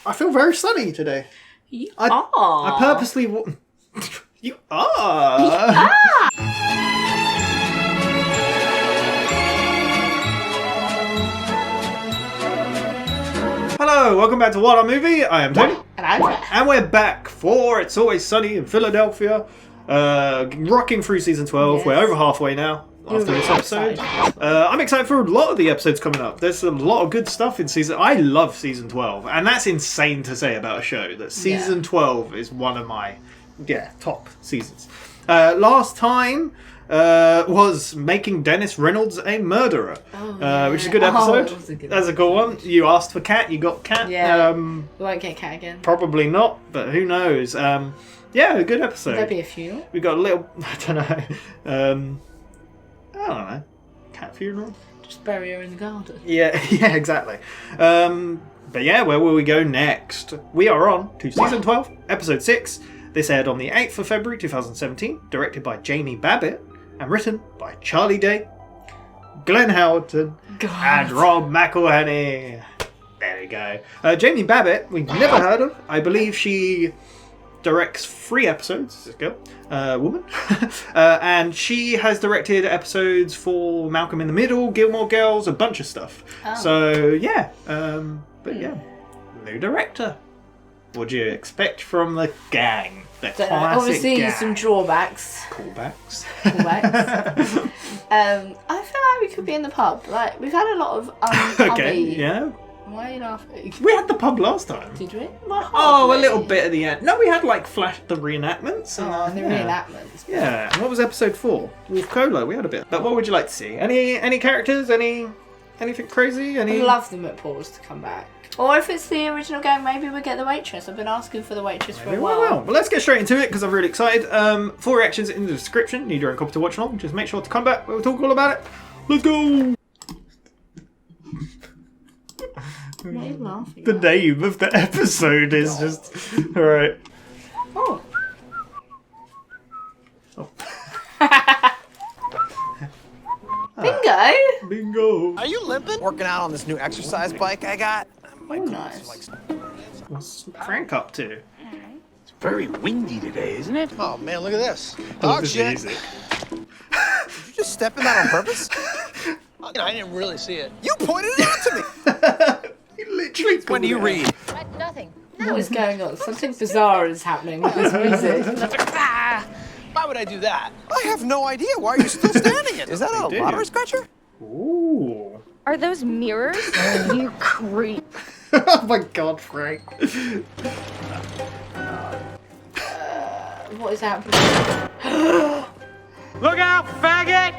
I feel very sunny today. You are. I purposely... You are. Hello, welcome back to WhatAreMovie. I am Tony. And I'm Jack. And we're back for It's Always Sunny in Philadelphia. Rocking through season 12. Yes. We're over halfway now after this episode. I'm excited for a lot of the episodes coming up. There's a lot of good stuff in season... I love season 12. And that's insane to say about a show. That season 12 is one of my top seasons. Last time was Making Dennis Reynolds a Murderer, which is a good episode. That's a cool one. You asked for Cat, you got Cat. Yeah, we won't get Cat again. Probably not, but who knows. A good episode. There'll be a funeral. We got a little, I don't know, cat funeral? Just bury her in the garden. Yeah, exactly. But yeah, where will we go next? We are on to season 12, episode 6. This aired on the 8th of February 2017, directed by Jamie Babbit, and written by Charlie Day, Glenn Howerton, and Rob McElhenney. There we go. Jamie Babbit, we've never heard of. I believe she directs 3 episodes. This girl, woman, and she has directed episodes for Malcolm in the Middle, Gilmore Girls, a bunch of stuff. So new director. What do you expect from the gang? The classic obviously, gang. some drawbacks. Callbacks. I feel like we could be in the pub. Like, we've had a lot of Okay, yeah. Why are you laughing? We had the pub last time. Did we? A little bit at the end. No, we had like the reenactments. Reenactments. Yeah. And what was episode 4? With Cola, we had a bit. But what would you like to see? Any characters? Anything crazy? I'd love the McPaws to come back. Or if it's the original gang, maybe we'll get the waitress. I've been asking for the waitress for a while. Well, let's get straight into it because I'm really excited. 4 reactions in the description. Need your own copy to watch along. Just make sure to come back. We'll talk all about it. Let's go! What are you laughing The name of the episode is just... Alright. Oh. Bingo! Are you limping? Working out on this new exercise bike I got. Nice. What's Frank up to? It's very windy today, isn't it? Oh man, look at this. Dog shit. Music. Did you just step in that on purpose? I didn't really see it. You pointed it out to me. He literally. When do you read? Nothing. What is going on? Something bizarre is happening with this music. Why would I do that? I have no idea. Why are you still standing in it? Is that a lottery scratcher? Ooh. Are those mirrors? You creep. Oh my god, Frank. What is happening? Look out, faggot!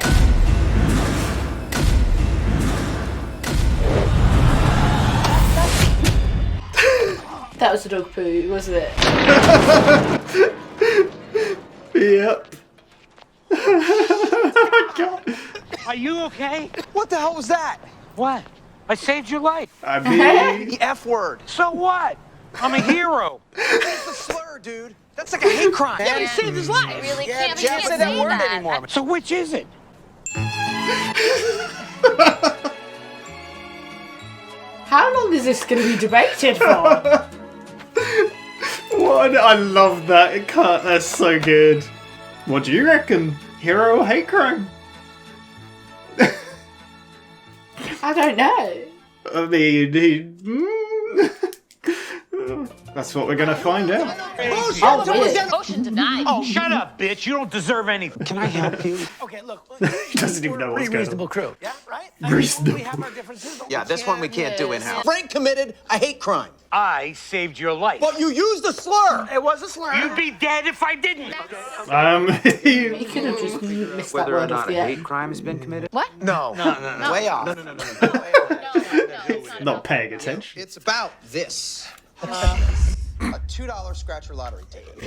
That was a dog poo, wasn't it? Yep. Oh my god. Are you okay? What the hell was that? What? I saved your life. I mean... The F word. So what? I'm a hero. It's a slur, dude. That's like a hate crime. Yeah, but he saved his life. You really can't say that word anymore. So which is it? How long is this going to be debated for? What? I love that. It can't. That's so good. What do you reckon? Hero or hate crime? I don't know. I mean, that's what we're gonna find out. Motion denied. Oh, shut up, bitch. You don't deserve anything. Can I help you? Okay, look. He doesn't even know what's going on. Reasonable crew. Yeah, right? Reasonable. We have our differences, but Yeah, this one we can't do in-house. Frank committed a hate crime. I saved your life. But you used a slur. It was a slur. You'd be dead if I didn't. You could have just missed that Whether or word off not the a end. hate crime has been committed? What? No. Way off. No. Not paying attention. It's about this. A $2 scratcher lottery ticket.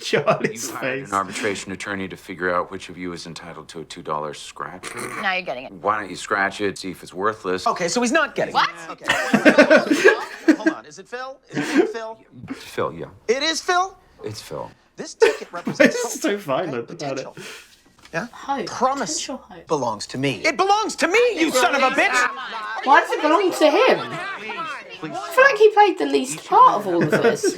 Charlie's You hired face. an arbitration attorney to figure out which of you is entitled to a $2 scratch. Now you're getting it. Why don't you scratch it, see if it's worthless? Okay, so he's not getting What? it. Okay. Hold on. Is it Phil? Is it Phil? It's Phil, yeah. It is Phil? It's Phil. This ticket represents It's so violent about it. potential. Yeah? Hope. Promise Potential hope. belongs to me. It belongs to me, you son of a bitch! Why does it belong to him? Please. I feel like he played the least part of all of this.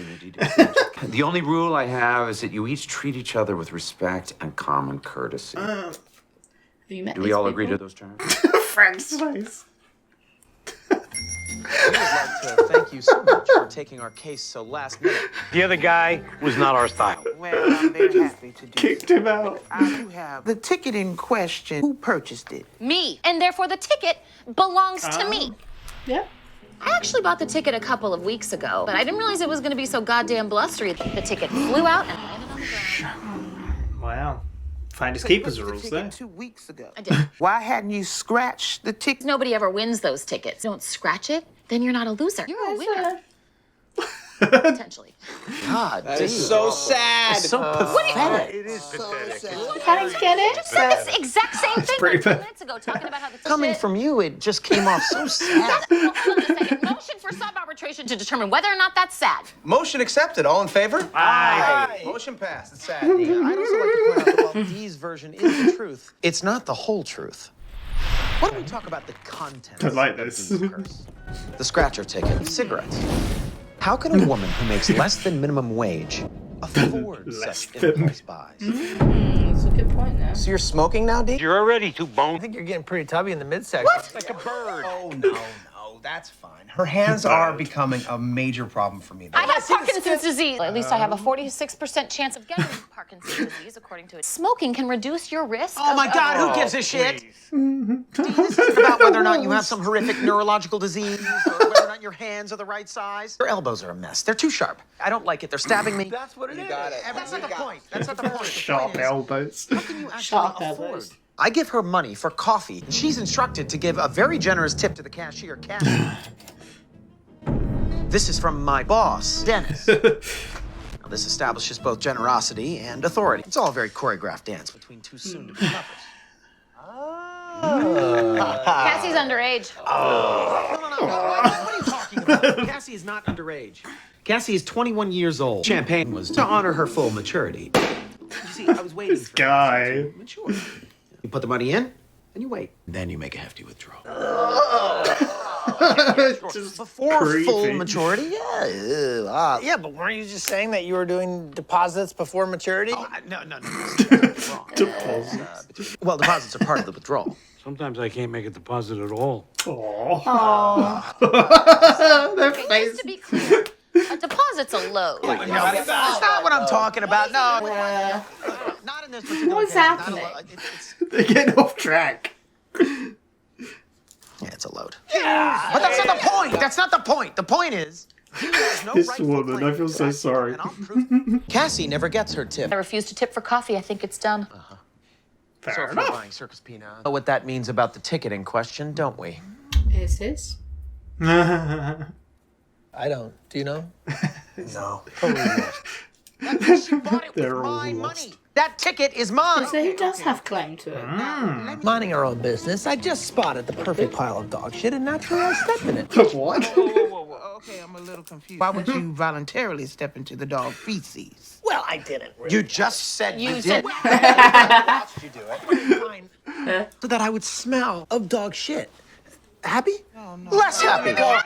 The only rule I have is that you each treat each other with respect and common courtesy. Have you met Do we these all people? agree to those terms? Frank's face. I would like to thank you so much for taking our case so last minute. The other guy was not our style. Well, I'm very happy to do Kicked him out. I do have the ticket in question. Who purchased it? Me. And therefore the ticket belongs to me. Yeah. I actually bought the ticket a couple of weeks ago, but I didn't realize it was going to be so goddamn blustery. The ticket flew out and landed on the ground. Wow. Finders You keepers purchased the rules ticket there. 2 weeks ago. I did. Why hadn't you scratched the ticket? Nobody ever wins those tickets. Don't scratch it, then you're not a loser. You're a winner. Potentially. God, that is so sad. It's so pathetic. It is pathetic. Can't you get it? Said this exact same thing pretty like 2 bad. minutes ago, talking about how the Coming ticket... from you, it just came off so sad. Hold on a second. Motion for sub-arbitration to determine whether or not that's sad. Motion accepted. All in favor? Aye. Motion passed. It's sad. I'd also like to point out that while Dee's version is the truth, it's not the whole truth. Why don't we talk about the contents I like of this. Dee's purse? The scratcher ticket, cigarettes. How can a woman who makes less than minimum wage afford Less such than- impulse buys? That's a good point there. So you're smoking now, Dee? You're already too I bone. think you're getting pretty tubby in the midsection. Like a bird. Oh, no, that's fine. Her hands are becoming a major problem for me. I have Parkinson's disease. At least I have a 46% chance of getting Parkinson's disease, according to it. Smoking can reduce your risk. Oh my God, who gives a shit? This isn't about whether or not you have some horrific neurological disease or whether or not your hands are the right size. Your elbows are a mess. They're too sharp. I don't like it. They're stabbing me. That's what it is. That's not the point. That's not the point. The Sharp point is, elbows. how can you actually Sharp afford? elbows. I give her money for coffee, and she's instructed to give a very generous tip to the cashier, Cassie. This is from my boss, Dennis. Now, this establishes both generosity and authority. It's all a very choreographed dance between two soon-to-be lovers. Cassie's underage. No. What are you talking about? Cassie is not underage. Cassie is 21 years old. Champagne was to honor her full maturity. You see, I was waiting for guy. her to mature. You put the money in, and you wait. Then you make a hefty withdrawal. Just Before creepy. full maturity, yeah. Yeah, but weren't you just saying that you were doing deposits before maturity? No. Deposits. Well, deposits are part of the withdrawal. Sometimes I can't make a deposit at all. Aww. Their Okay, face. just to be clear, a deposit's a load. That's not what I'm talking about. No, Yeah. not in this particular What's case. Not a happening? lo- They're getting off track. Yeah, it's a load. But that's not the point. That's not the point. The point is, he has no This rightful woman, claim I feel to so that sorry. ticket, and I'll prove it. Cassie never gets her tip. I refuse to tip for coffee. I think it's done. So Fair if you're enough. buying circus peanuts, know what that means about the ticket in question, don't we? Is this? I don't. Do you know? No. She bought it with They're all my lost. money. That ticket is mine. So he does have claim to it. Minding our own business, I just spotted the perfect pile of dog shit, and naturally I stepped in it. What? Okay, I'm a little confused. Why would you voluntarily step into the dog feces? Well, I didn't really. You just said you said- did. Watched you do it. Fine. So that I would smell of dog shit. Happy? Oh, no. Less happy. I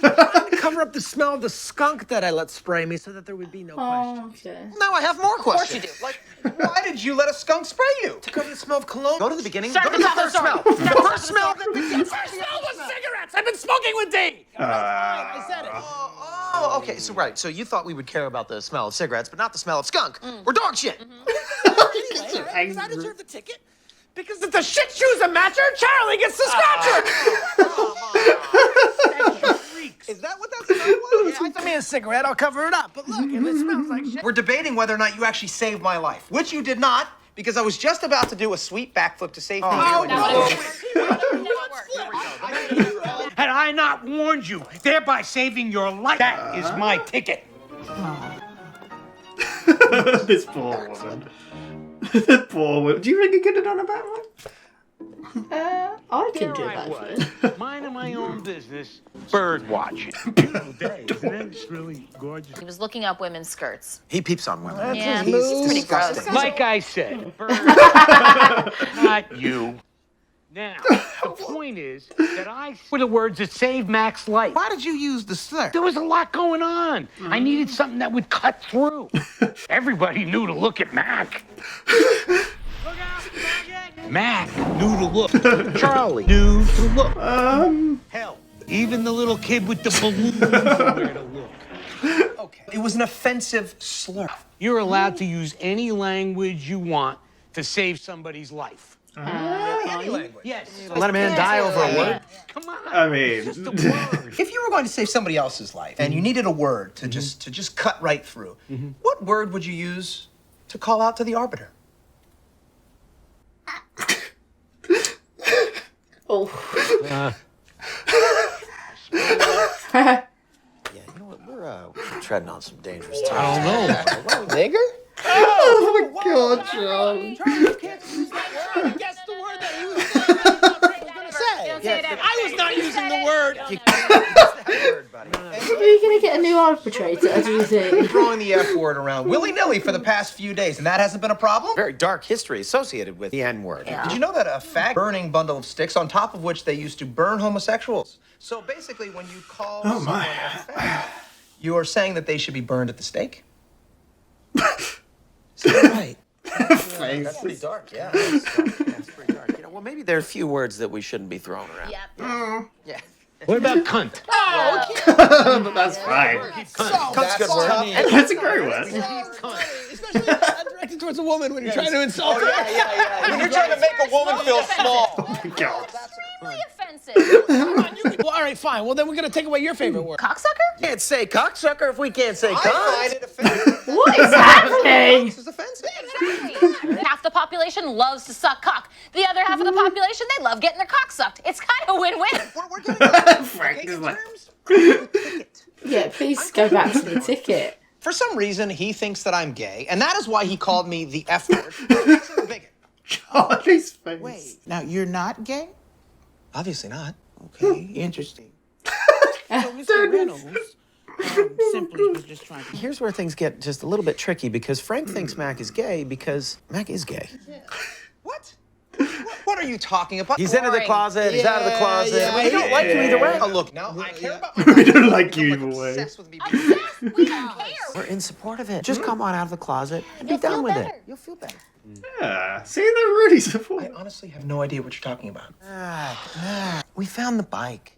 was trying to cover up the smell of the skunk that I let spray me so that there would be no question. Oh, okay. Now I have more Of course questions. you do. Like, Why did you let a skunk spray you? To cover the smell of cologne. go to the beginning. Start Go to with the the first story. smell. Start The with first the smell. First smell was cigarettes. I've been smoking with D. I said it. Oh, okay. So right. So you thought we would care about the smell of cigarettes, but not the smell of skunk or dog shit. Anyway, I deserve the ticket. Because if the shit shoes a matcher, Charlie gets the scratcher. Is that what that smell was? Yeah, I thought me a cigarette, I'll cover it up. But look, if it smells like shit. We're debating whether or not you actually saved my life, which you did not, because I was just about to do a sweet backflip to save things. Had I not warned you, thereby saving your life, that is my ticket. This poor woman. This poor woman. Do you think he could have done a better one? I can do There I that. was, minding my own business, bird watching. Beautiful day, isn't it? It's really gorgeous. He was looking up women's skirts. He peeps on women. Yeah, He's it's pretty disgusting. gross. Like I said, bird, not you. Now, the point is that I were the words that saved Mac's life. Why did you use the slur? There was a lot going on. I needed something that would cut through. Everybody knew to look at Mac. Look out, Mac knew to look. Charlie knew to look. Hell, even the little kid with the balloon knew where to look. Okay. It was an offensive slur. You're allowed to use any language you want to save somebody's life. Any language. Yes. Let a man die over a word? Come on. I mean, Just a word. If you were going to save somebody else's life and you needed a word to just cut right through, what word would you use to call out to the arbiter? Oh. Yeah, you know what? We're treading on some dangerous I territory. don't know. Nigger? oh my god, John. Guess the word that he was going to say. I was not using the word. Word, buddy. Are you going to get a new arbitrator, do you think? Throwing the F word around willy-nilly for the past few days, and that hasn't been a problem? Very dark history associated with the N-word. Yeah. Did you know that a fag burning bundle of sticks on top of which they used to burn homosexuals? So basically, when you call someone a fag, you are saying that they should be burned at the stake? Is that right? That's pretty dark, yeah. That's pretty dark. You know, well, maybe there are a few words that we shouldn't be throwing around. Yep. What about cunt? But that's fine. Cunt's good word. That's a great word. Especially directed towards a woman when you're trying to insult her. When you're trying to make a woman feel small. God. Really offensive. Well, all right, fine. Well, then we're going to take away your favorite word. Cocksucker? Can't say cocksucker if we can't say I cunt. find it offensive. What is happening? This is offensive. Exactly. Half the population loves to suck cock. The other half of the population, they love getting their cock sucked. It's kind of a win-win. We're getting Frank is like, Yeah, please go back to the ticket. For some reason, he thinks that I'm gay, and that is why he called me the F word. Which makes him a bigot. Charlie's face. Wait, now you're not gay? Obviously not. Okay, interesting. So, Mr. Reynolds, simply was just trying to... Here's where things get just a little bit tricky because Frank thinks Mac is gay because Mac is gay. What? What are you talking about? He's into the closet, he's out of the closet. We don't like him either way. Oh, look, now I care about my We don't like you either way. obsessed with me being Obsessed? We don't care. We're in support of it. Just come on out of the closet and be done with better. it. You'll feel better. Yeah. See, they're really I supportive. honestly have no idea what you're talking about. We found the bike.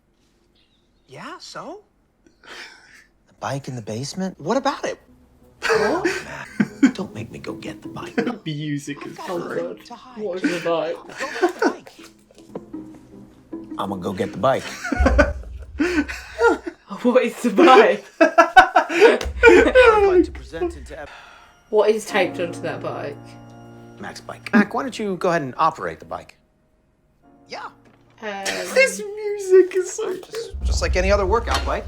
Yeah, so? The bike in the basement. What about it? Mac, don't make me go get the bike. The music is great. To hide. What is the vibe? Go get the bike. I'm gonna go get the bike. What is the vibe? I'd like to present it to What is taped onto that bike? Mac's bike. Mac, why don't you go ahead and operate the bike? Yeah, This music is so. just like any other workout bike.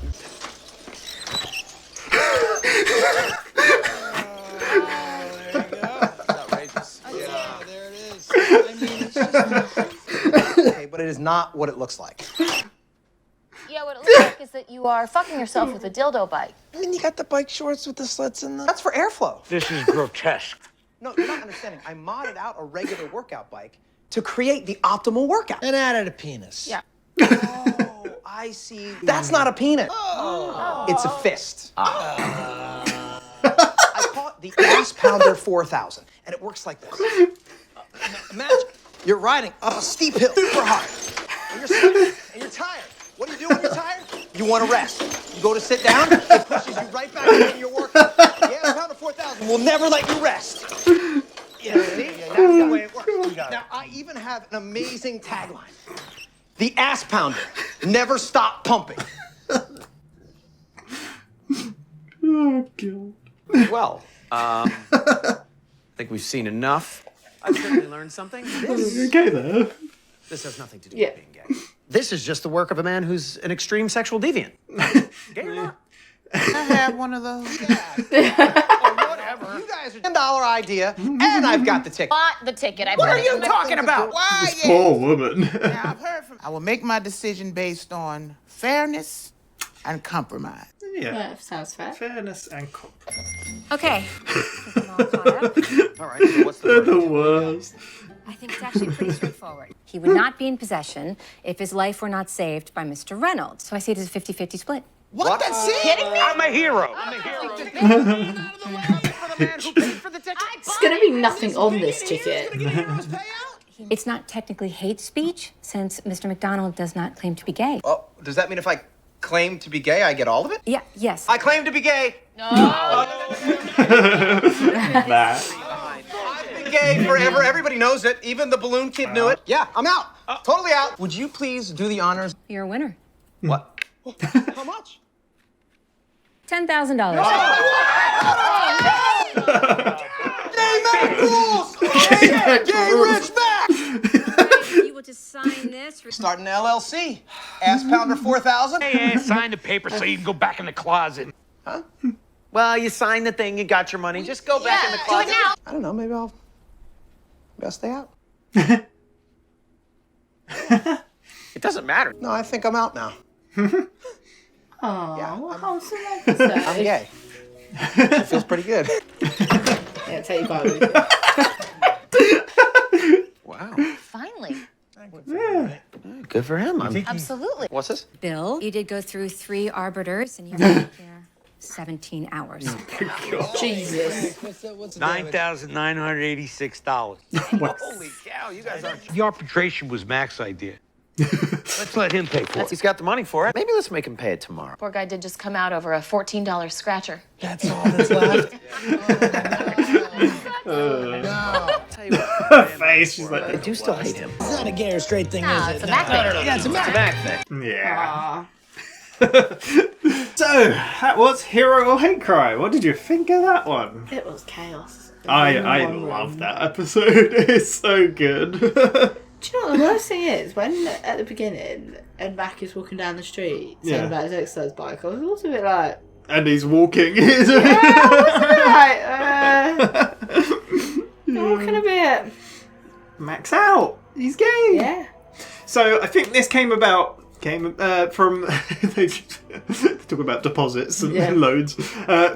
Outrageous. Yeah, there it is. I mean, it's just... Okay, but it is not what it looks like. Yeah, what it looks like is that you are fucking yourself with a dildo bike. I mean, you got the bike shorts with the slits in them. That's for airflow. This is grotesque. No, you're not understanding. I modded out a regular workout bike to create the optimal workout. And added a penis. Yeah. Oh, I see. That's not a penis. It's a fist. I call it the Ass Pounder 4000, and it works like this. Imagine you're riding up a steep hill super hard, and you're sweating, and you're tired. What do you do when you're tired? You want to rest. You go to sit down, it pushes you right back into your workout. The Ass Pounder 4000 will never let you rest. Yeah, see? That's the way it works. Now, I even have an amazing tagline. The Ass Pounder, never stop pumping. Oh god. Well, I think we've seen enough. I've certainly learned something. Okay there. This has nothing to do Yeah. with being gay. This is just the work of a man who's an extreme sexual deviant. Gay or not? I have one of those. Whatever. You guys are $10 idea, and I've got the ticket. Bought the ticket. What are you talking about? Why? Yeah. Poor woman. Now, I've heard from... I will make my decision based on fairness and compromise. Yeah. That sounds fair. Fairness and compromise. Okay. I'm all caught up. All right, so what's the They're verdict? the worst. I think it's actually pretty straightforward. He would not be in possession if his life were not saved by Mr. Reynolds. So I see it as a 50-50 split. What? That's it? Kidding me? I'm a hero. It's going to be nothing on this ticket. It's not technically hate speech, since Mr. McDonald does not claim to be gay. Oh, does that mean if I claim to be gay, I get all of it? Yeah, yes. I claim to be gay. I've been gay forever. Everybody knows it. Even the balloon kid knew it. Yeah, I'm out. Totally out. Would you please do the honors? You're a winner. What? How much? $10,000. Gay Mac rules! Gay Rich Mac! You will just sign this. Starting an LLC. Ass pounder 4,000. Hey, sign the paper so you can go back in the closet. Huh? Well, you signed the thing, you got your money. Just go back in the Do it closet. now. I don't know. Maybe I'll stay out. It doesn't matter. No, I think I'm out now. Oh, Yeah, what I'm- wholesome episode. I'm gay. It feels pretty good. Yeah, take you back with you. Wow. Finally. Good for him. Absolutely. What's this? Bill, you did go through 3 arbiters, and you were out there 17 hours. Jesus. $9,986. Holy cow, you guys are... The arbitration was Mac's idea. Let's let him pay for it. He's got the money for it. Maybe let's make him pay it tomorrow. Poor guy did just come out over a $14 scratcher. That's all that's left. Tell you what, Her face, she's like, I do still hate him. It's not a gay or straight thing, No, is it's it? a Mac thing. Yeah, it's a Mac. Back thing. yeah. Aw, So, that was Hero or Hate Cry. What did you think of that one? it was chaos. I love that episode. It's so good. Do you know what the worst thing is? When at the beginning, Ed Mac is walking down the street saying Yeah. about his exercise bike, I was also a bit like, And he's walking. walking a bit. Max out. He's gay. Yeah. So I think this came from they talk about deposits and Yeah. loads.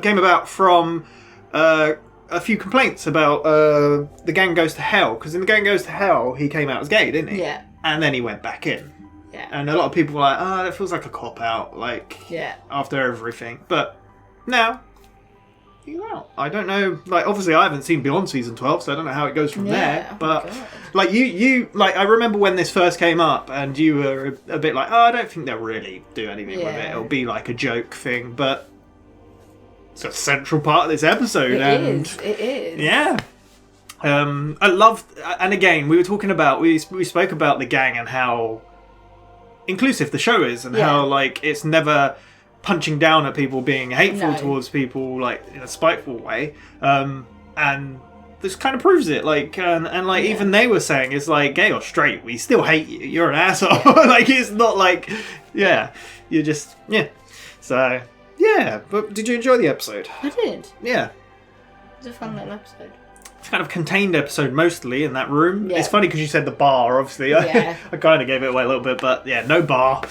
Came about from a few complaints about The Gang Goes to Hell, because in The Gang Goes to Hell he came out as gay, didn't he? Yeah. And then he went back in. Yeah. And a lot of people were like, "Oh, that feels like a cop out." Like, Yeah. after everything, but now he's out. I don't know. Like, obviously, I haven't seen beyond season 12, so I don't know how it goes from Yeah, there. oh But my God. like you, like I remember when this first came up, and you were a bit like, "Oh, I don't think they'll really do anything with it. Yeah. It'll be like a joke thing." But it's a central part of this episode, It and is. It is. yeah. I love, and again, we were talking about we spoke about The Gang and how inclusive the show is, and Yeah. how like it's never punching down at people, being hateful No. towards people like in a spiteful way, and this kind of proves it. Like and like even they were saying, it's like, gay or straight, we still hate you. You're an asshole. Like, it's not like, yeah, you're just, yeah. So yeah, but did you enjoy the episode? I did. Yeah. It was a fun little episode. It's kind of contained episode mostly in that room. Yeah. It's funny because you said the bar, obviously. Yeah. I kind of gave it away a little bit, but yeah, no bar.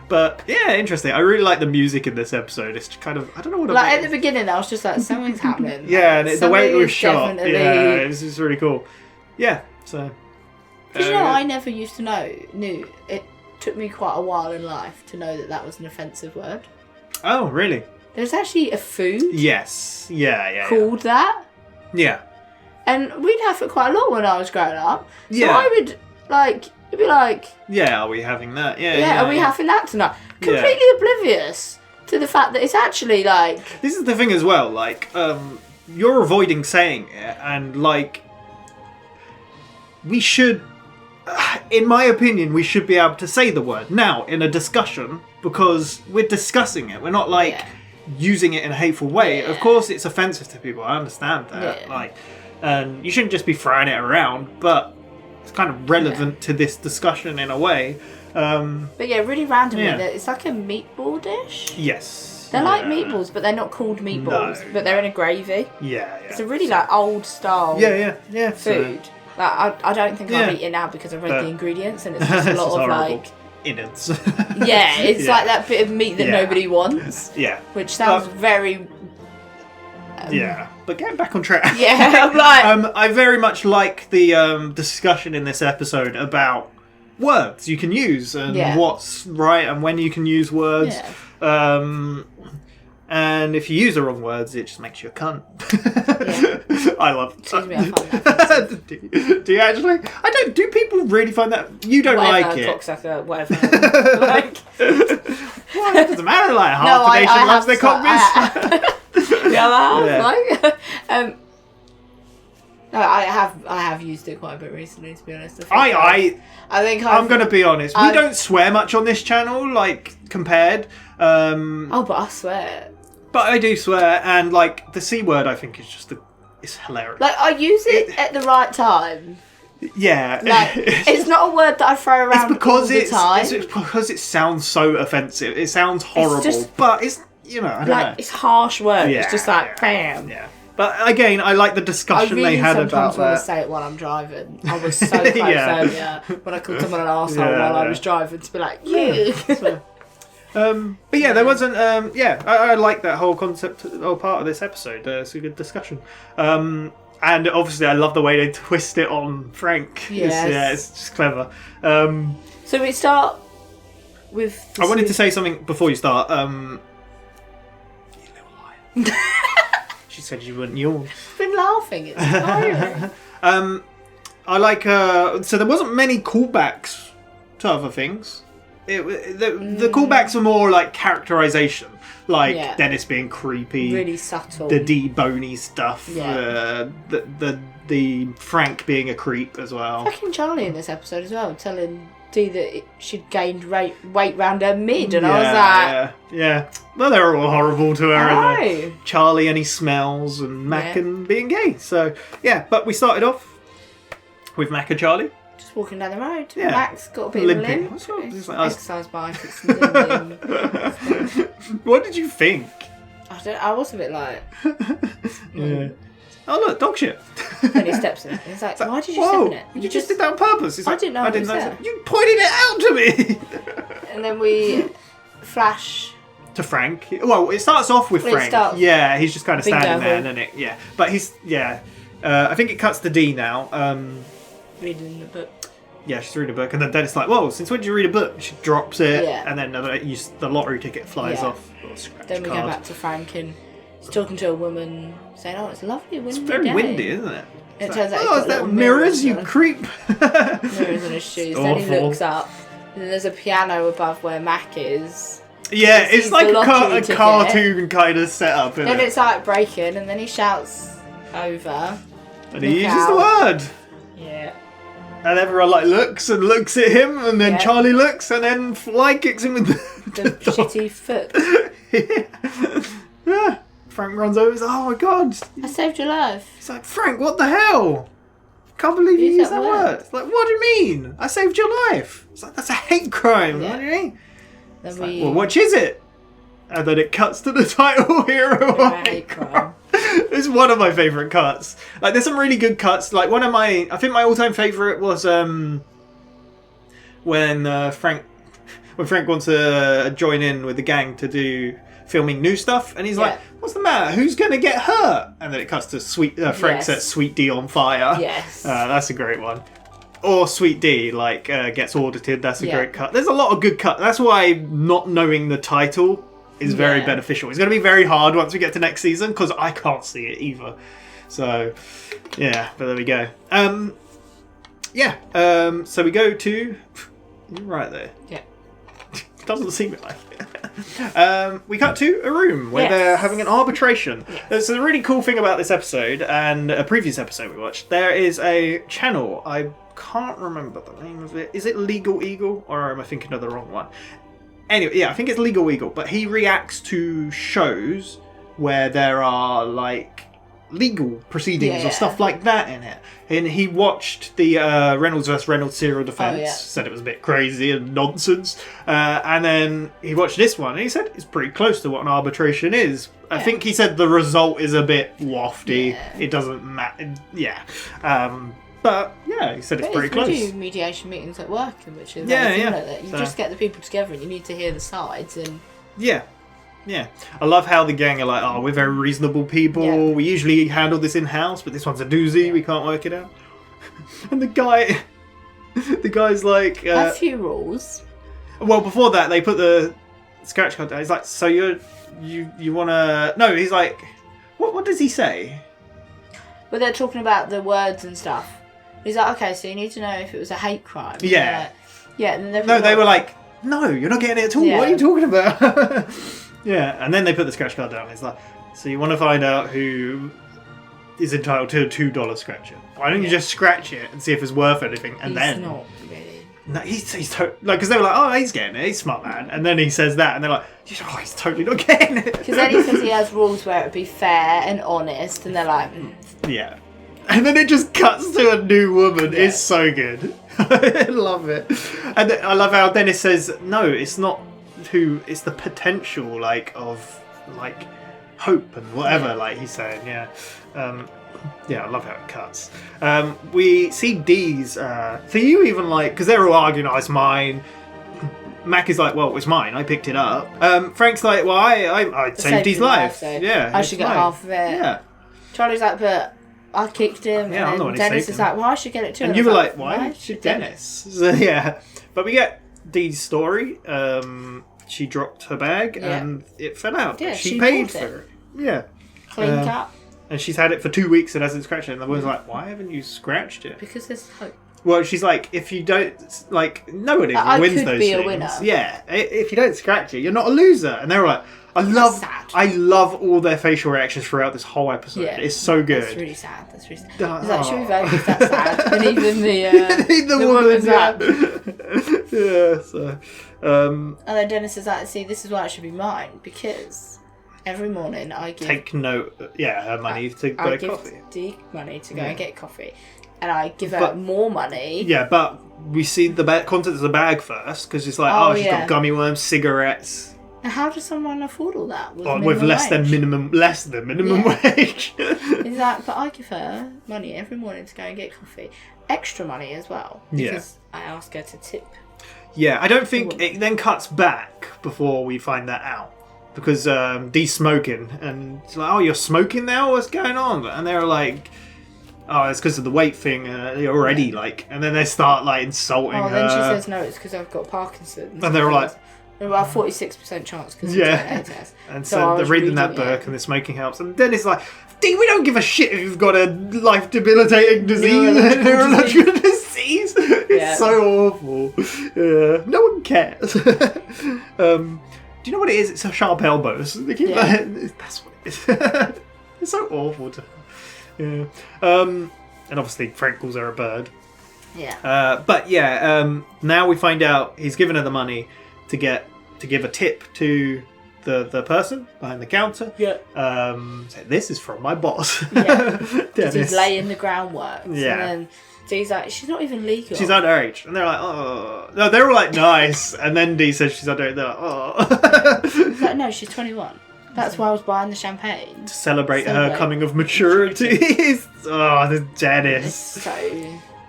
But yeah, interesting. I really like the music in this episode. It's kind of, I don't know what Like it at the beginning, I was just like, something's happening. yeah, and the way it was Somebody's shot. definitely- Yeah, it was just really cool. Yeah, so. Because you know, I never used to knew. It took me quite a while in life to know that that was an offensive word. Oh, really? There's actually a food Yes. Yeah. called that. Yeah. And we'd have it quite a lot when I was growing up. So Yeah. I would, it'd be like, Yeah, are we having that? Yeah. yeah, are we having that tonight? Yeah. Completely oblivious to the fact that it's actually like, This is the thing as well, like, you're avoiding saying it, and, like, we should, in my opinion, we should be able to say the word now in a discussion, because we're discussing it. We're not, like, Yeah. using it in a hateful way. Yeah. Of course, it's offensive to people. I understand that. Yeah. Like, and you shouldn't just be throwing it around, but it's kind of relevant to this discussion in a way. but yeah, really randomly, Yeah. it's like a meatball dish. Yes. They're like Yeah. meatballs, but they're not called meatballs, No. but they're in a gravy. Yeah. It's a really like old style Yeah. food. Like I don't think Yeah. I'll eat it now because I've read But- the ingredients and it's just a It's lot just of horrible. like, innards. yeah, it's Yeah. like that bit of meat that Yeah. nobody wants, Yeah. which sounds But- very Yeah, but getting back on track. Yeah, I'm like... I very much like the discussion in this episode about words you can use and what's right and when you can use words. Yeah. And if you use the wrong words, it just makes you a cunt. I love it. Excuse me, I find that do you actually? I don't. Do people really find that? You don't like it? Cocksucker, whatever. Like... Well, it doesn't matter. Like half the nation loves their cock miss. No, I have used it quite a bit recently, to be honest. I'm going to be honest. We I've- don't swear much on this channel, like compared. Oh, but I swear. But I do swear, and like the C word, I think is just it's hilarious. Like I use it at the right time. Yeah, Like it's not a word that I throw around it's because all the time. it's because it sounds so offensive. It sounds horrible, but it's I don't know. It's harsh words. Yeah, It's just like bam. Yeah. But again, I like the I discussion really they had sometimes about want to that. say it while I'm driving. I was so close earlier when I called someone an arsehole while I was driving to be like, But yeah, there wasn't. I like that whole concept, whole part of this episode. It's a good discussion. And obviously, I love the way they twist it on Frank. Yes. It's just clever. So we start with. I wanted to say something before you start. You little liar. She said you wouldn't yawn. I've been laughing. It's tiring. I like. So there wasn't many callbacks to other things. The callbacks are more like characterization, like Dennis being creepy, really subtle. The D-bony stuff. Yeah. The Frank being a creep as well. Fucking Charlie in this episode as well, telling Dee that she'd gained weight round her mid, and I was like, yeah. Well, they're all horrible to her. I And know. Charlie and he smells, and Mac and being gay. So yeah, but we started off with Mac and Charlie. Just walking down the road. Yeah. Mac's got a bit of a Limping. limp. What's wrong? It's It's like us. exercise bike. It's limping. What did you think? I was a bit like. Yeah. Oh look, dog shit. Then he steps in it. He's like, why did you Whoa, step in it? You just did that on purpose. He's I like, didn't know I it didn't was know. there. You pointed it out to me. And then we flash. To Frank. Well, it starts off with Well, it Frank. starts- Yeah, he's just kind of Bingo. standing there, and then it. Yeah, but he's I think it cuts to D now. Reading the book. Yeah, she's reading a book, and then Dennis is like, "Whoa! Since when did you read a book?" She drops it, Yeah. and then the lottery ticket flies Yeah. off. Little scratch Then we card. go back to Frank and he's talking to a woman saying, "Oh, it's a lovely windy It's very day." windy, isn't it? It It's turns like, out oh, he's is got that little mirrors, you on- creep? mirrors on his shoes. Then he Awful. looks up, and there's a piano above where Mac is. Yeah, He it's sees like the a lottery ticket. cartoon kind of setup, isn't Then it? it's like breaking, and then he shouts over. And he "Look uses the out." word. Yeah. And everyone like looks at him, and then Yeah. Charlie looks, and then Fly kicks him with The shitty foot. Yeah. Frank runs over. He's like, "Oh my god!" I saved your life. He's like, "Frank, what the hell? Can't believe you Use used that that word." It's like, "What do you mean? I saved your life." It's like, "That's a hate crime." Yeah. What do you mean? Then Like, we. well, which is it? And then it cuts to the title Hero of Hate Crime. It's one of my favourite cuts. Like, there's some really good cuts. Like, I think my all-time favourite was when Frank wants to join in with the gang to do filming new stuff, and he's like, "What's the matter? Who's gonna get hurt?" And then it cuts to Frank Yes. sets Sweet D on fire. Yes. That's a great one. Or Sweet D gets audited. That's a Yeah. great cut. There's a lot of good cuts. That's why not knowing the title is very Yeah. beneficial. It's going to be very hard once we get to next season because I can't see it either. So yeah, but there we go. So we go to right there. Yeah. Doesn't seem it like it. We cut to a room where Yes. they're having an arbitration. So the really cool thing about this episode and a previous episode we watched, there is a channel. I can't remember the name of it. Is it Legal Eagle or am I thinking of the wrong one? Anyway, yeah, I think it's Legal Eagle, but he reacts to shows where there are like legal proceedings or stuff like that in it. And he watched the Reynolds vs. Reynolds serial defense, said it was a bit crazy and nonsense, and then he watched this one and he said it's pretty close to what an arbitration is. I think he said the result is a bit wafty. It doesn't matter. Yeah. But yeah, he said it's pretty close. We do mediation meetings at work, which is Yeah, very yeah. similar. That you So- just get the people together and you need to hear the sides and Yeah. Yeah. I love how the gang are like, oh, we're very reasonable people. Yeah. We usually handle this in-house, but this one's a doozy. We can't work it out. And the guy's like... a few rules. Well, before that, they put the scratch card down. He's like, so you want to... No, he's like... What does he say? But they're talking about the words and stuff. He's like, okay, so you need to know if it was a hate crime. Yeah. Like, yeah. And they were like, no, you're not getting it at all. Yeah. What are you talking about? Yeah, and then they put the scratch card down. It's like, so you want to find out who is entitled to a $2 scratcher. Why don't you just scratch it and see if it's worth anything? And He's not really. No, he's like, because they were like, oh, he's getting it, he's a smart man. And then he says that, and they're like, oh, he's totally not getting it. Because then he says he has rules where it would be fair and honest, and they're like, Yeah. And then it just cuts to a new woman. Yeah. It's so good. I love it. And I love how Dennis says, no, it's not who, it's the potential, like, of, like, hope and whatever, like he's saying, yeah. Yeah, I love how it cuts. We see Dee's, so you even like, because they're all arguing, oh, it's mine. Mac is like, well, it was mine, I picked it up. Frank's like, well, I saved Dee's life. So yeah, I should get half of it. Yeah. Charlie's like, but I kicked him. Yeah, and Dennis is like, well, I should get it too. And you were like, why should Dennis? So, yeah. But we get Dee's story. She dropped her bag and it fell out. Yeah, she paid for it. Yeah. Clean cut. And she's had it for 2 weeks and hasn't scratched it. And the woman's like, why haven't you scratched it? Because there's hope. Well, she's like, if you don't, like, no one even wins those things. I could be a winner. Yeah, if you don't scratch it, you're not a loser. And they were like, I love all their facial reactions throughout this whole episode. Yeah, it's so good. That's really sad. That's really sad. It's like, should we vote if that's sad? And even the woman's sad. Yeah, so. And then Dennis is like, see, this is why it should be mine, because every morning I take note, her money to buy coffee. I give Dee money to go and get coffee. And I give her more money. Yeah, but we see the contents of the bag first, because it's like, she's got gummy worms, cigarettes. And how does someone afford all that? With less than minimum wage. He's like, but I give her money every morning to go and get coffee. Extra money as well. Because I ask her to tip. Yeah, I don't think it then cuts back before we find that out. Because Dee's smoking, and she's like, oh, you're smoking now? What's going on? And they're like, oh, it's because of the weight thing. You're already like, and then they start like insulting her. Then she says, no, it's because I've got Parkinson's. And they're like, about 46% chance because test. And so they're reading that book and the smoking helps. And then it's like, Dee, we don't give a shit if you've got a life debilitating disease, neurological disease. It's so awful. Yeah, no one cares. Do you know what it is? It's a sharp elbows. That's what it is. It's so awful. And obviously Frank calls her a bird. Yeah. But now we find out he's given her the money to give a tip to the person behind the counter. Yeah. So this is from my boss. Yeah. Because he's laying the groundwork. Yeah. And then Dee's like, she's not even legal. She's underage. And they're like, oh. No, they're all like, nice. And then Dee says she's underage. They're like, oh. He's like, no, she's 21. That's why I was buying the champagne. To celebrate her coming of maturity. The Dennis. So...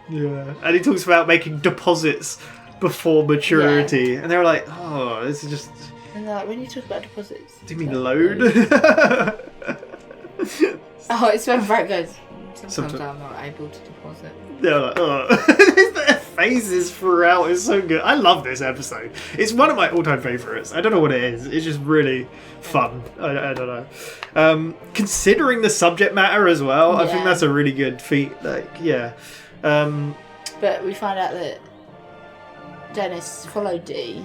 Yeah. And he talks about making deposits before maturity. And they're like, oh, this is just... And they're like, when you talk about deposits... Do you mean load? It's when Frank goes, sometimes I'm not able to deposit. They're like, oh. Their faces throughout is so good. I love this episode. It's one of my all-time favourites. I don't know what it is. It's just really fun. I don't know. Considering the subject matter as well, I think that's a really good feat. Like, yeah. But we find out that Dennis followed Dee.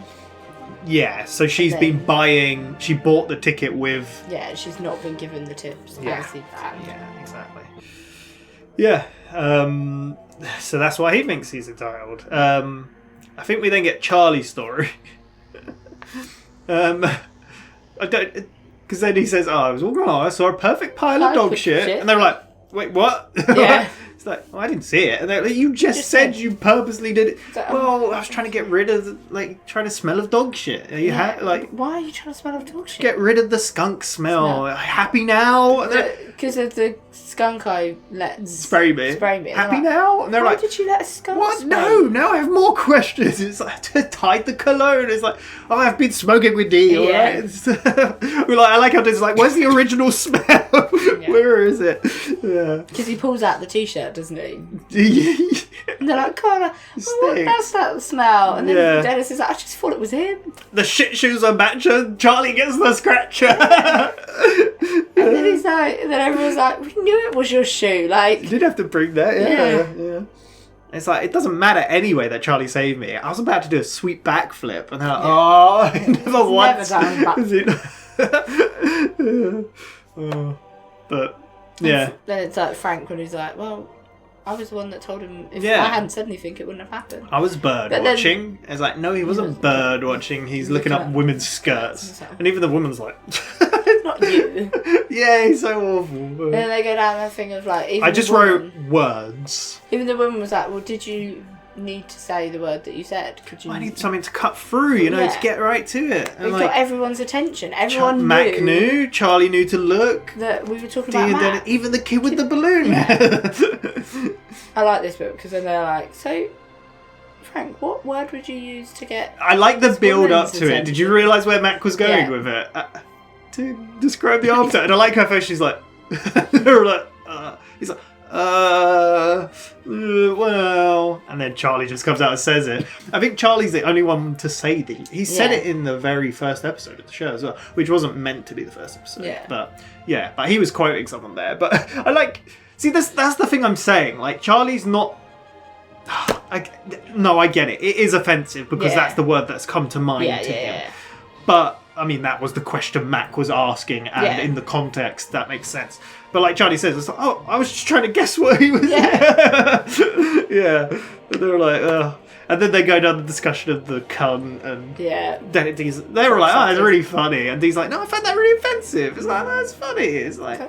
Yeah, so she's been buying... She bought the ticket with... Yeah, she's not been given the tips. Yeah, exactly. Yeah, so that's why he thinks he's entitled. I think we then get Charlie's story. I don't... Because then he says, I was all wrong. I saw a perfect pile of dog shit. And they were like, wait, what? Yeah. It's like, I didn't see it. And they're like, you just said you purposely did it. Like, well, I was trying to get rid of, trying to smell of dog shit. You why are you trying to smell of dog shit? Get rid of the skunk smell. Happy now? Because of the skunk I let spray me. Happy now? And they're why like, did you let a skunk what? spray? No, now I have more questions. It's like, to hide the cologne. It's like, oh, I've been smoking with D. Yeah. I like how this is like, where's the original smell? Where is it? Yeah. Because he pulls out the t-shirt, doesn't he? And they're like, Connor, that's that smell. And then Dennis is like, I just thought it was him. The shit shoes are matcher. Charlie gets the scratcher. And then he's like, and then everyone's like, we knew it was your shoe. Like, you did have to bring that. Yeah. It's like, it doesn't matter anyway that Charlie saved me. I was about to do a sweet backflip, and they're like, oh, never once. But yeah. Then it's like Frank when he's like, well, I was the one that told him if I hadn't said anything, it wouldn't have happened. I was bird watching. It's like, no, he wasn't bird watching. He's looking up women's skirts. And even the woman's like, not you. Yeah, he's so awful. And then they go down that thing of like, I just wrote words. Even the woman was like, well, did you need to say the word that you said? I need something to cut through, to get right to it. We've got everyone's attention. Everyone Mac knew. Charlie knew to look. That we were talking about Mac. Even the kid with the balloon. I like this bit because then they're like, so Frank, what word would you use to get... I like the build up to it. Did you realise where Mac was going with it? To describe the arm and I like her face. She's like... he's like... well... And then Charlie just comes out and says it. I think Charlie's the only one to say that. He said it in the very first episode of the show as well, which wasn't meant to be the first episode. But he was quoting someone there. But I like... See, that's the thing I'm saying. Like, Charlie's not... I get it. It is offensive because that's the word that's come to mind to him. But, I mean, that was the question Mac was asking, and in the context, that makes sense. But like Charlie says, it's like, oh, I was just trying to guess what he was... Yeah. And they were like, oh. And then they go down the discussion of the cunt, and then they were like, oh, it's really funny. And Dee's like, no, I found that really offensive. It's like, that's funny. It's like...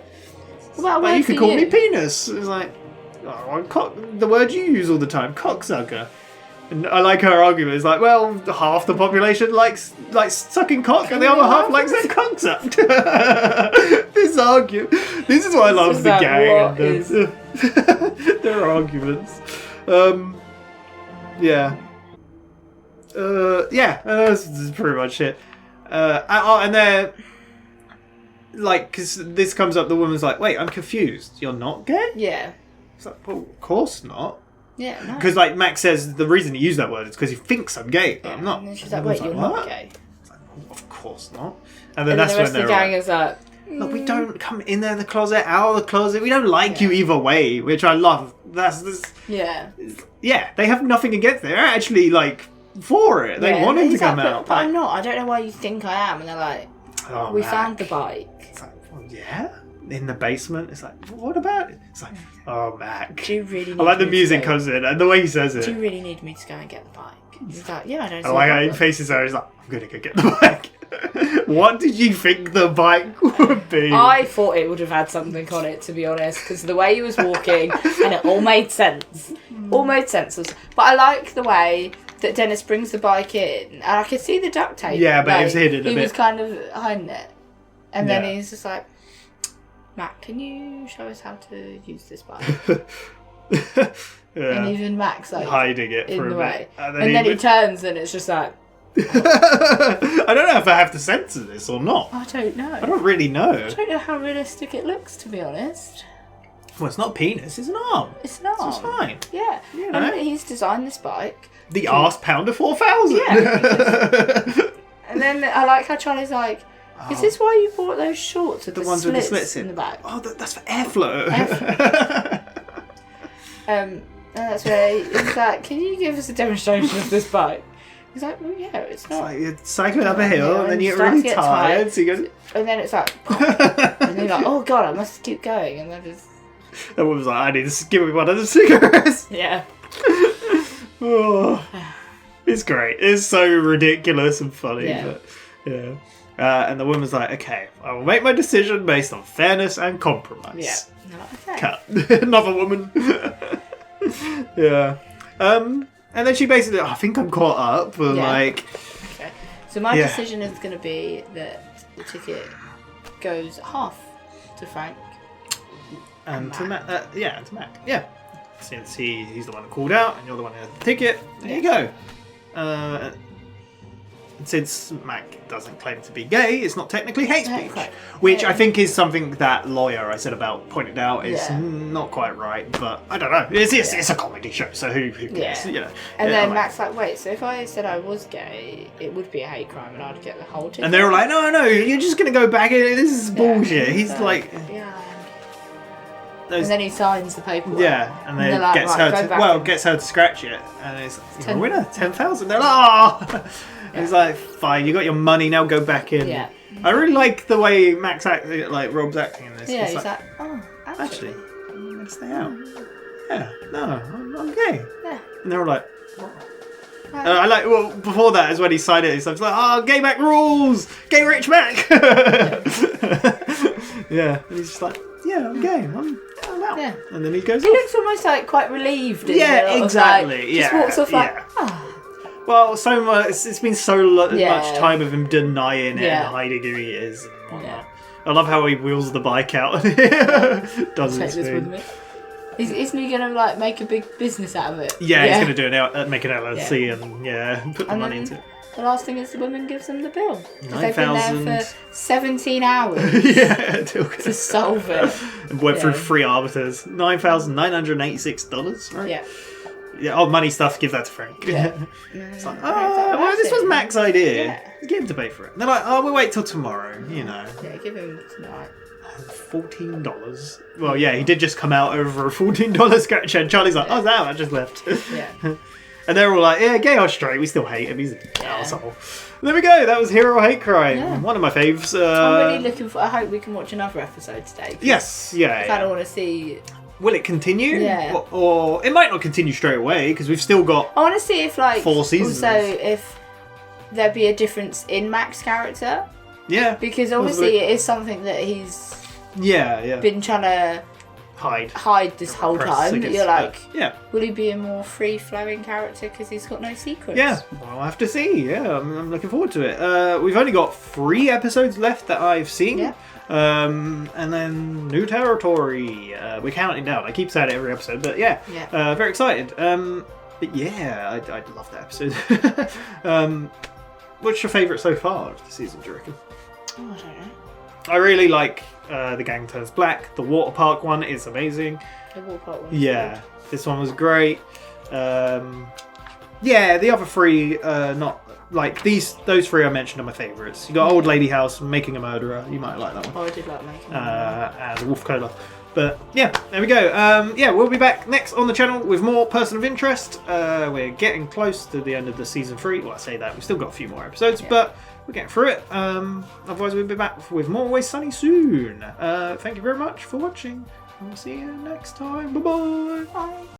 Well, you could call me penis. It's like, the word you use all the time, cocksucker. And I like her argument. It's like, well, half the population likes sucking cock, and the other half likes their cock sucked. This argument. This is why I love the gang. Their arguments. That's pretty much it. And they're. Like, because this comes up, the woman's like, wait, I'm confused. You're not gay? Yeah. It's like, well, of course not. Yeah, no. Because, like, Max says the reason he used that word is because he thinks I'm gay, but I'm not. And then she's like, wait, you're not gay? It's like, well, of course not. And then that's the rest when of the gang is like... Look, we don't come in there the closet, out of the closet. We don't like you either way, which I love. That's this. Yeah. Yeah, they have nothing against it. They're actually, like, for it. They want him to come out. But I'm not. I don't know why you think I am. And they're like, we found the bike. It's like, well, yeah, in the basement. It's like, what about it? It's like, oh, Mac. Do you really need I like the music comes in and the way he says it. Do you really need me to go and get the bike? He's like, yeah, I don't see I like how he faces her. He's like, I'm going to go get the bike. What did you think the bike would be? I thought it would have had something on it, to be honest, because the way he was walking, and it all made sense. All made sense. But I like the way that Dennis brings the bike in, and I could see the duct tape. Yeah, but it was hidden a bit. He was kind of hiding it. And then he's just like, Mac, can you show us how to use this bike? And even Mac's like hiding it in for the a way. bit. And then he turns and it's just like... I don't know if I have to censor this or not. I don't know. I don't really know. I don't know how realistic it looks, to be honest. Well, it's not a penis, it's an arm. It's an arm. So it's fine. Yeah. You know? And he's designed this bike. The Arse Pounder 4000. Yeah. And then I like how Charlie's like, is this why you bought those shorts with the ones slits with the slits in the back? Oh, that's for airflow. And that's where he's like, can you give us a demonstration of this bike? He's like, well, yeah, it's not. It's like you're cycling up a hill and then you get really tired. So you go... And then it's like, and you're like, oh god, I must keep going. And then just. That woman's like, I need to give me one of the cigarettes. Yeah. Oh, it's great. It's so ridiculous and funny. Yeah. But, yeah. And the woman's like, okay, I will make my decision based on fairness and compromise. Yeah. Okay. Cut. Another woman. Yeah. And then she basically, I think I'm caught up. And like, okay. So my decision is going to be that the ticket goes half to Frank. And to Mac. And to Mac. Yeah. Since he's the one who called out and you're the one who has the ticket, there you go. Since Mac doesn't claim to be gay, it's not technically hate speech. Which I think is something that lawyer I said about pointed out is not quite right, but I don't know. It's a comedy show, so who cares? You know. And then Mac's like, wait, so if I said I was gay, it would be a hate crime and I'd get the whole ticket? And they were like, no, you're just going to go back in. This is bullshit. He's like... And then he signs the paperwork. Yeah, and then like, gets her to scratch it, and it's like, you're a winner, 10,000. They're like, oh! And he's like, fine, you got your money, now go back in. Yeah. I really like the way Rob's acting in this. Yeah, he's like, oh, actually, I'm going to stay out. Yeah, no, I'm gay. Yeah. And they were like, what? Before that is when he signed it, so it's like, oh, gay Mac rules! Gay rich Mac! Yeah, and he's just like, yeah, I'm gay. I'm out. Yeah. And then he goes He looks almost like quite relieved. Yeah, exactly. Just walks off like, Well, so much. It's been so much time of him denying it and hiding who he is and whatnot. I love how he wheels the bike out and does his thing. Isn't he going to make a big business out of it? Yeah, he's going to make an LLC and put the money into it. The last thing is the woman gives them the bill. 9,000. They've been there for 17 hours to solve it. And went through 3 arbiters. $9,986, right? Yeah. Yeah, money stuff, give that to Frank. Yeah. It's like, this was Mac's idea. Yeah. Get him to pay for it. And they're like, we'll wait till tomorrow, you know. Yeah, give him tonight. $14. Well, yeah, he did just come out over a $14 scratch, and Charlie's like, oh, I just left. Yeah. And they're all like, yeah, gay or straight, we still hate him, he's an asshole. There we go, that was Hero or Hate Crime. Yeah. One of my faves. I'm really looking for, I hope we can watch another episode today. Yes, yeah. I kind of want to see... Will it continue? Yeah. Or it might not continue straight away, because we've still got... I want to see if, 4 seasons. Also, if there'd be a difference in Mac's character. Yeah. Because obviously it is something that he's... been trying to hide this whole time. That you're like, will he be a more free-flowing character because he's got no secrets? Yeah, we'll have to see. Yeah, I'm looking forward to it. We've only got 3 episodes left that I've seen. Yeah. And then new territory. We're counting down. I keep saying it every episode, but very excited. But yeah, I love that episode. What's your favourite so far of the season, do you reckon? Oh, I don't know. I really like The Gang Turns Black. The water park one is amazing. The water park one. Yeah, this one was great. The other 3, not like those 3 I mentioned are my favourites. You got Old Lady House, Making a Murderer. You might like that one. Oh, I did like Making a Murderer. And Wolf Cola. But yeah, there we go. We'll be back next on the channel with more Person of Interest. We're getting close to the end of the season 3. Well, I say that we've still got a few more episodes, but we're getting through it. Otherwise, we'll be back with more Always Sunny soon. Thank you very much for watching. And we'll see you next time. Bye-bye. Bye.